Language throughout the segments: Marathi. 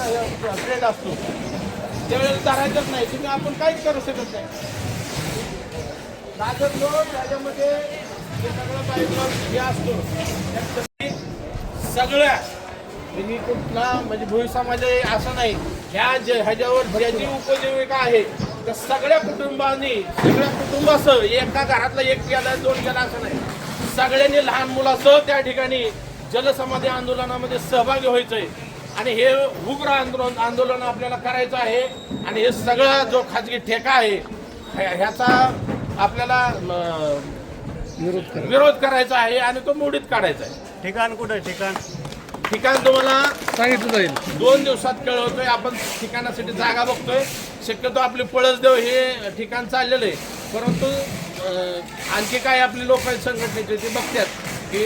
ट्रेड असतो त्यावेळेला धरायचंच नाही, तुम्ही आपण काहीच करू शकत नाही. राजद लोक त्याच्यामध्ये जे सगळं पाहिजे हे असतो सगळ्या म्हणजे कुठला म्हणजे भोई समाज असं नाही, ह्याच्यावर ज्याची उपजीविका आहे त्या सगळ्या कुटुंबांनी सगळ्या कुटुंबासह एका घरातला एक गेला दोन गेला असं नाही, सगळ्यांनी लहान मुलासह त्या ठिकाणी जलसमाधी आंदोलनामध्ये सहभागी व्हायचंय आणि हे उग्र आंदोलन आपल्याला करायचं आहे. आणि हे सगळा जो खाजगी ठेका आहे ह्याचा आपल्याला विरोध करायचा आहे आणि तो मोडीत काढायचा आहे. ठिकाण कुठं ठिकाण तुम्हाला सांगितलं जाईल, 2 दिवसात कळवतोय. आपण ठिकाणासाठी जागा बघतोय. शक्यतो आपले पळसदेव हे ठिकाण चाललेलं आहे, परंतु आणखी काय आपले लोक संघटनेचे ते बघतात की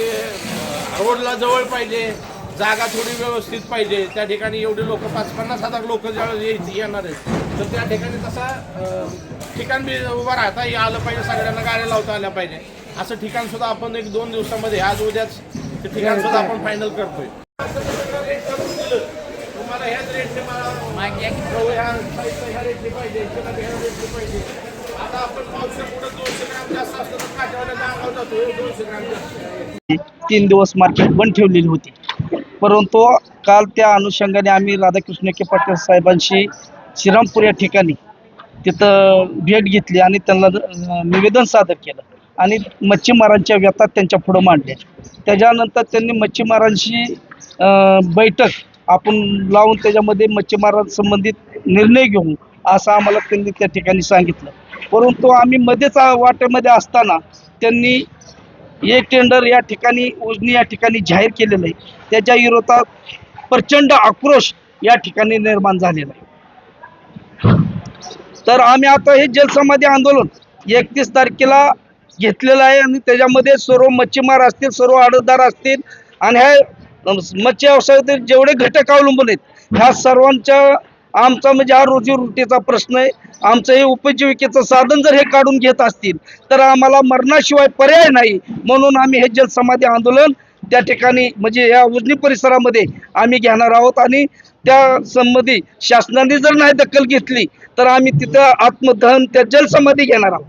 रोडला जवळ पाहिजे, जागा थोडी व्यवस्थित पाहिजे. त्या ठिकाणी एवढे लोक 50-50 हजार लोक ज्यावेळेस येणार आहेत तर त्या ठिकाणी तसा ठिकाण बी उभं राहता आलं पाहिजे, सगळ्यांना गाड्या लावता आल्या पाहिजे. असं ठिकाण सुद्धा आपण 1-2 दिवसामध्ये आज उद्याच ते ठिकाण सुद्धा आपण फायनल करतोय. तुम्हाला ह्याच रेटने ह्या रेटने पाहिजे, पाहिजे. आता आपण पावसा पुढे 200 ग्राम जास्त असतं तर काठेवाड्याला अंगावर जातो 200 ग्राम जास्त. 3 दिवस मार्केट बंद ठेवलेली होती, परंतु काल त्या अनुषंगाने आम्ही राधाकृष्ण के पाटील साहेबांशी श्रीरामपूर या ठिकाणी तिथं भेट घेतली आणि त्यांना निवेदन सादर केलं आणि मच्छीमारांच्या व्यथा त्यांच्या पुढं मांडल्या. त्याच्यानंतर त्यांनी मच्छीमारांशी बैठक आपण लावून त्याच्यामध्ये मच्छीमारांसंबंधित निर्णय घेऊ असं आम्हाला त्यांनी त्या ठिकाणी सांगितलं. परंतु आम्ही मध्येच वाटेमध्ये असताना त्यांनी एक टेंडर या ठिकाणी उजनी या ठिकाणी जाहीर केलेलं आहे. त्याच्या विरोधात प्रचंड आक्रोश या ठिकाणी निर्माण झालेला आहे. तर आम्ही आता हे जलसमाधी आंदोलन 31 तारखेला घेतलेलं आहे आणि त्याच्यामध्ये सर्व मच्छीमार असतील, सर्व आडतदार असतील आणि ह्या मत्स्य व्यवसायातील जेवढे घटक अवलंबून आहेत ह्या सर्वांच्या आमचा म्हणजे हा रोजीरोटीचा प्रश्न आहे. आमचं हे उपजीविकेचं साधन जर हे काढून घेत असतील तर आम्हाला मरणाशिवाय पर्याय नाही. म्हणून आम्ही हे जलसमाधी आंदोलन त्या ठिकाणी म्हणजे या उजनी परिसरामध्ये आम्ही घेणार आहोत आणि त्या संबंधी शासनाने जर नाही दखल घेतली तर आम्ही तिथं आत्मदहन त्या जलसमाधी घेणार आहोत.